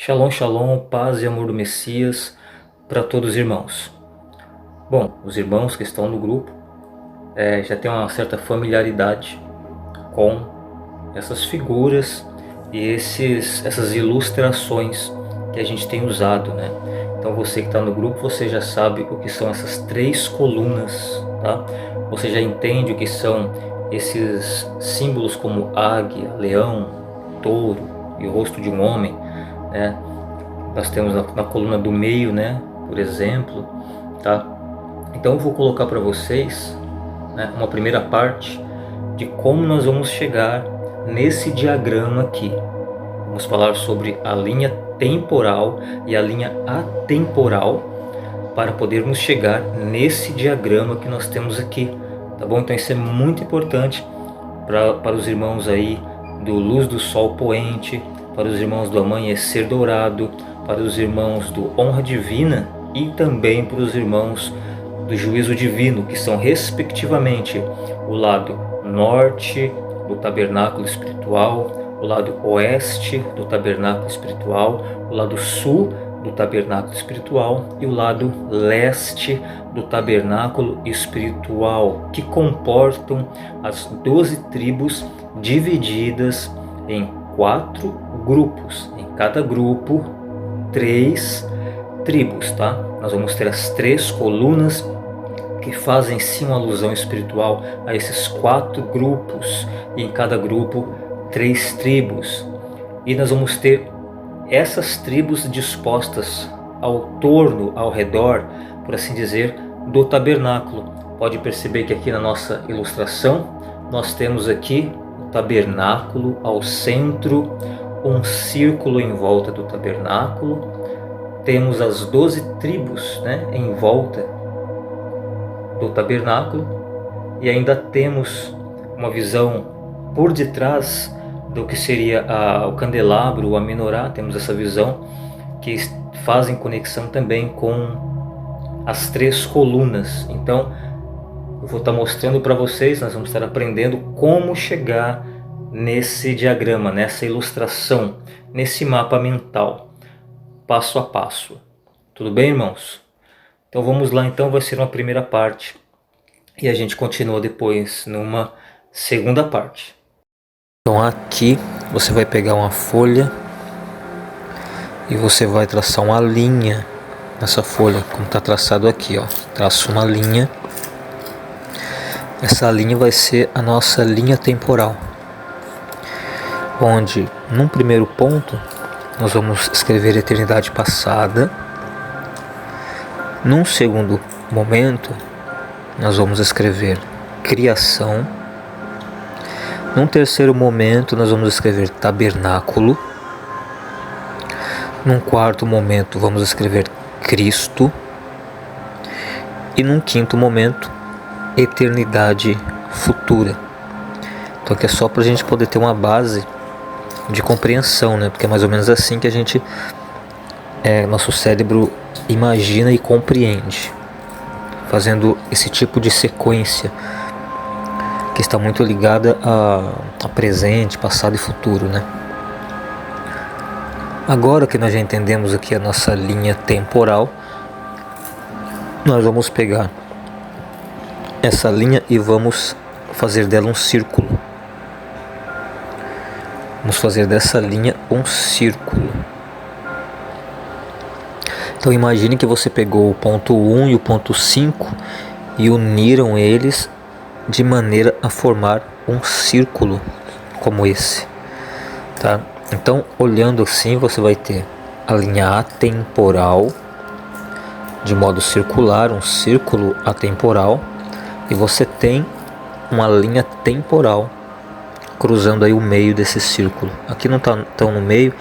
Shalom, shalom, paz e amor do Messias para todos os irmãos. Bom, os irmãos que estão no grupo já têm uma certa familiaridade com essas figuras e essas ilustrações que a gente tem usado, né? Então você que está no grupo, você já sabe o que são essas três colunas, tá? Você já entende o que são esses símbolos como águia, leão, touro e o rosto de um homem, né? Nós temos na coluna do meio, né, por exemplo, tá? Então eu vou colocar para vocês, né, uma primeira parte de como nós vamos chegar nesse diagrama aqui. Vamos falar sobre a linha temporal e a linha atemporal para podermos chegar nesse diagrama que nós temos aqui, tá bom? Então isso é muito importante para os irmãos aí do Luz do Sol Poente, para os irmãos do Amanhecer Dourado, para os irmãos do Honra Divina e também para os irmãos do Juízo Divino, que são respectivamente o lado norte do tabernáculo espiritual, o lado oeste do tabernáculo espiritual, o lado sul do tabernáculo espiritual e o lado leste do tabernáculo espiritual, que comportam as 12 tribos divididas em 4 grupos. Em cada grupo, 3 tribos, tá? Nós vamos ter as 3 colunas que fazem sim uma alusão espiritual a esses 4 grupos, e em cada grupo 3 tribos. E nós vamos ter essas tribos dispostas ao torno, ao redor, por assim dizer, do tabernáculo. Pode perceber que aqui na nossa ilustração nós temos aqui o tabernáculo ao centro, um círculo em volta do tabernáculo, temos as 12 tribos, né, em volta do tabernáculo, e ainda temos uma visão por detrás do que seria o candelabro, a menorá. Temos essa visão que fazem conexão também com as 3 colunas. Então eu vou estar mostrando para vocês, nós vamos estar aprendendo como chegar nesse diagrama, nessa ilustração, nesse mapa mental, passo a passo. Tudo bem, irmãos? Então vamos lá, então vai ser uma primeira parte e a gente continua depois numa segunda parte. Então aqui você vai pegar uma folha e você vai traçar uma linha nessa folha, como está traçado aqui, ó. Traça uma linha. Essa linha vai ser a nossa linha temporal, onde num primeiro ponto nós vamos escrever eternidade passada. Num segundo momento nós vamos escrever criação. Num terceiro momento nós vamos escrever tabernáculo. Num quarto momento vamos escrever Cristo. E num quinto momento, eternidade futura. Então aqui é só para a gente poder ter uma base de compreensão, né? Porque é mais ou menos assim que a gente, nosso cérebro imagina e compreende, fazendo esse tipo de sequência que está muito ligada a presente, passado e futuro, né? Agora que nós já entendemos aqui a nossa linha temporal, nós vamos pegar essa linha e vamos fazer dela um círculo. Vamos fazer dessa linha um círculo. Então imagine que você pegou o ponto 1 e o ponto 5 e uniram eles de maneira a formar um círculo como esse, tá? Então, olhando assim, você vai ter a linha atemporal de modo circular, um círculo atemporal, e você tem uma linha temporal cruzando aí o meio desse círculo. Aqui não está tão no meio,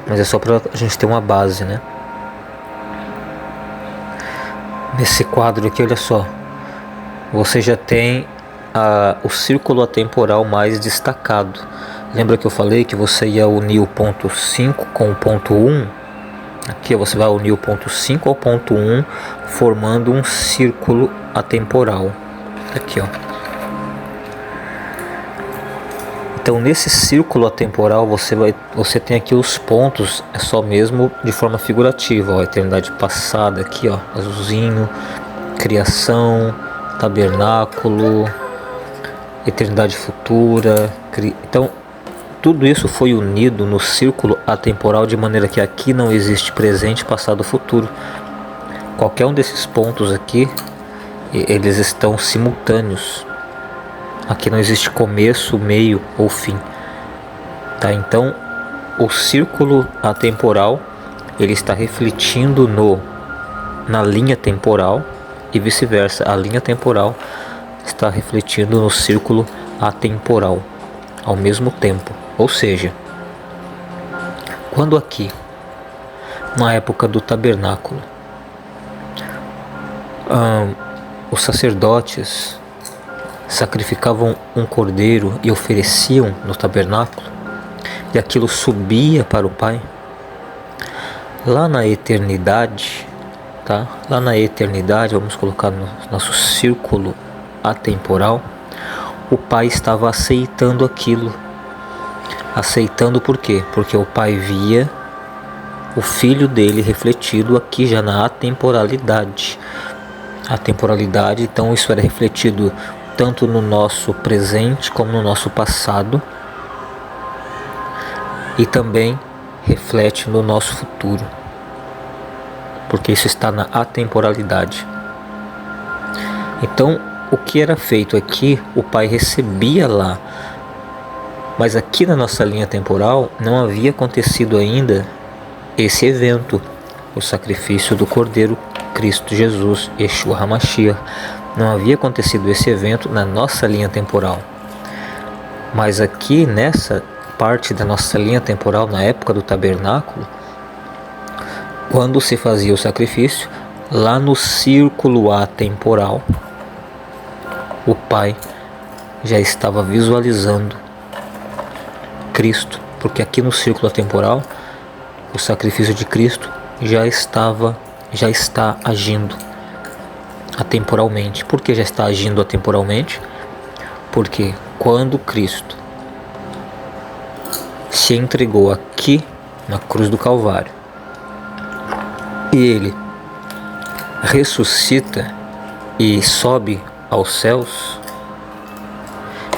mas é só para a gente ter uma base, né? Nesse quadro aqui, olha só, você já tem o círculo atemporal mais destacado. Lembra que eu falei que você ia unir o ponto 5 com o ponto 1? Aqui você vai unir o ponto 5 ao ponto 1, formando um círculo atemporal. Aqui, ó. Então nesse círculo atemporal você tem aqui os pontos, é só mesmo de forma figurativa, ó, eternidade passada aqui, ó, azulzinho, criação, tabernáculo, eternidade futura. Então tudo isso foi unido no círculo atemporal de maneira que aqui não existe presente, passado, futuro. Qualquer um desses pontos aqui, eles estão simultâneos. Aqui não existe começo, meio ou fim. Tá? Então, o círculo atemporal, ele está refletindo na linha temporal e vice-versa. A linha temporal está refletindo no círculo atemporal ao mesmo tempo. Ou seja, quando aqui, na época do tabernáculo, os sacerdotes sacrificavam um cordeiro e ofereciam no tabernáculo, e aquilo subia para o Pai. Lá na eternidade, tá? Lá na eternidade, vamos colocar no nosso círculo atemporal, o Pai estava aceitando aquilo. Aceitando por quê? Porque o Pai via o Filho dele refletido aqui já na atemporalidade. A temporalidade, então isso era refletido tanto no nosso presente como no nosso passado, e também reflete no nosso futuro, porque isso está na atemporalidade. Então o que era feito aqui, o Pai recebia lá, mas aqui na nossa linha temporal não havia acontecido ainda esse evento, o sacrifício do Cordeiro Cristo Jesus, Yeshua HaMashiach. Não havia acontecido esse evento na nossa linha temporal. Mas aqui nessa parte da nossa linha temporal, na época do tabernáculo, quando se fazia o sacrifício, lá no círculo atemporal, o Pai já estava visualizando Cristo, porque aqui no círculo atemporal, o sacrifício de Cristo já está agindo atemporalmente. Por que já está agindo atemporalmente? Porque quando Cristo se entregou aqui na cruz do Calvário e ele ressuscita e sobe aos céus,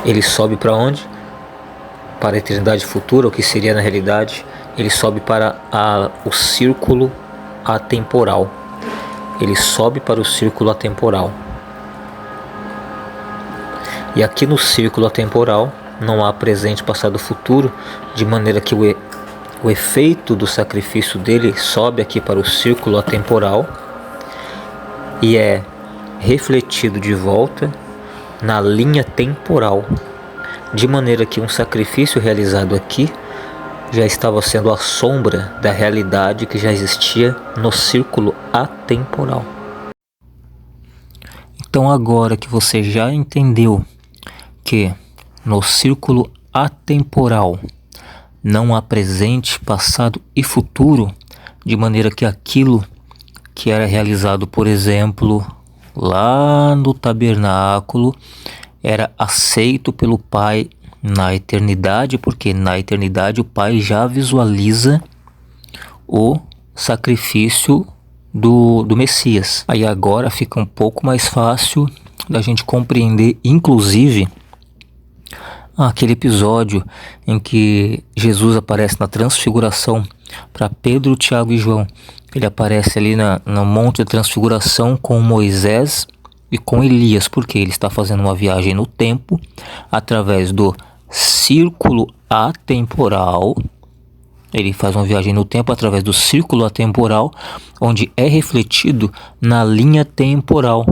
ele sobe para onde? Para a eternidade futura, o que seria na realidade, ele sobe para o círculo atemporal. Ele sobe para o círculo atemporal. E aqui no círculo atemporal não há presente, passado, futuro, de maneira que o efeito do sacrifício dele sobe aqui para o círculo atemporal e é refletido de volta na linha temporal, de maneira que um sacrifício realizado aqui já estava sendo a sombra da realidade que já existia no círculo atemporal. Então agora que você já entendeu que no círculo atemporal não há presente, passado e futuro, de maneira que aquilo que era realizado, por exemplo, lá no tabernáculo, era aceito pelo Pai na eternidade, porque na eternidade o Pai já visualiza o sacrifício do Messias. Aí agora fica um pouco mais fácil da gente compreender, inclusive, aquele episódio em que Jesus aparece na transfiguração para Pedro, Tiago e João. Ele aparece ali no Monte da Transfiguração com Moisés e com Elias, porque ele está fazendo uma viagem no tempo através do círculo atemporal. Ele faz uma viagem no tempo através do círculo atemporal, onde é refletido na linha temporal.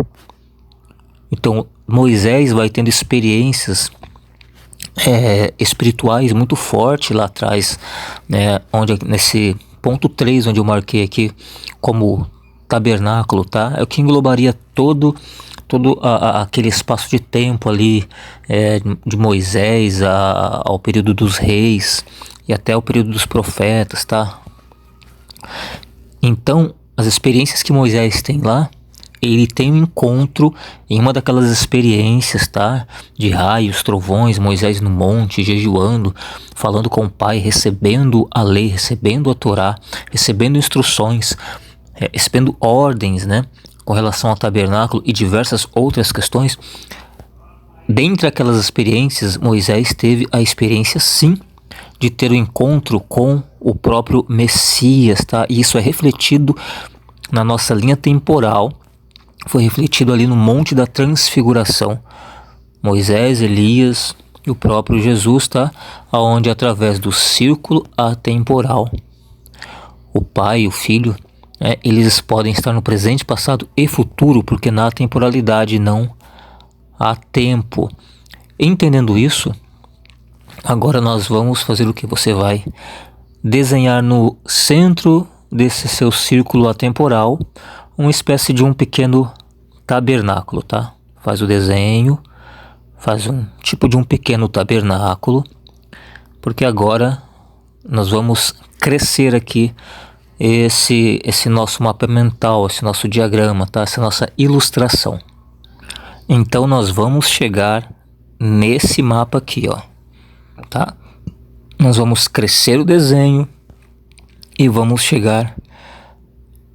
Então Moisés vai tendo experiências espirituais muito fortes lá atrás, né, onde nesse ponto 3, onde eu marquei aqui como tabernáculo, tá? É o que englobaria todo aquele espaço de tempo ali, de Moisés ao período dos reis e até o período dos profetas, tá? Então, as experiências que Moisés tem lá ele tem um encontro em uma daquelas experiências, tá? De raios, trovões, Moisés no monte, jejuando, falando com o Pai, recebendo a lei, recebendo a Torá, recebendo instruções, recebendo ordens, né? Com relação ao tabernáculo e diversas outras questões. Dentre aquelas experiências, Moisés teve a experiência, sim, de ter o um encontro com o próprio Messias, tá? E isso é refletido na nossa linha temporal, foi refletido ali no Monte da Transfiguração. Moisés, Elias e o próprio Jesus, tá? Onde através do círculo atemporal, o Pai e o Filho, eles podem estar no presente, passado e futuro, porque na temporalidade não há tempo. Entendendo isso, agora nós vamos fazer o que? Você vai desenhar no centro desse seu círculo atemporal uma espécie de um pequeno tabernáculo, tá? Faz o desenho, faz um tipo de um pequeno tabernáculo, porque agora nós vamos crescer aqui esse nosso mapa mental, esse nosso diagrama, tá? Essa nossa ilustração. Então nós vamos chegar nesse mapa aqui, ó, tá? Nós vamos crescer o desenho e vamos chegar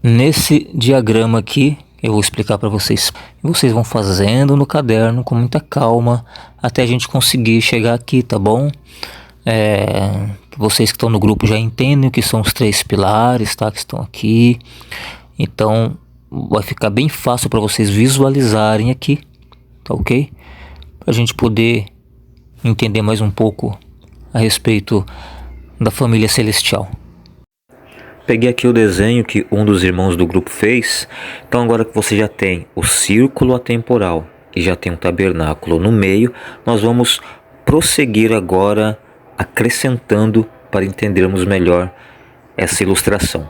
nesse diagrama aqui. Eu vou explicar para vocês. Vocês vão fazendo no caderno com muita calma até a gente conseguir chegar aqui, tá bom? Vocês que estão no grupo já entendem o que são os 3 pilares, tá? Que estão aqui. Então vai ficar bem fácil para vocês visualizarem aqui, tá ok? Para a gente poder entender mais um pouco a respeito da família celestial. Peguei aqui o desenho que um dos irmãos do grupo fez. Então agora que você já tem o círculo atemporal e já tem um tabernáculo no meio, nós vamos prosseguir agora acrescentando para entendermos melhor essa ilustração.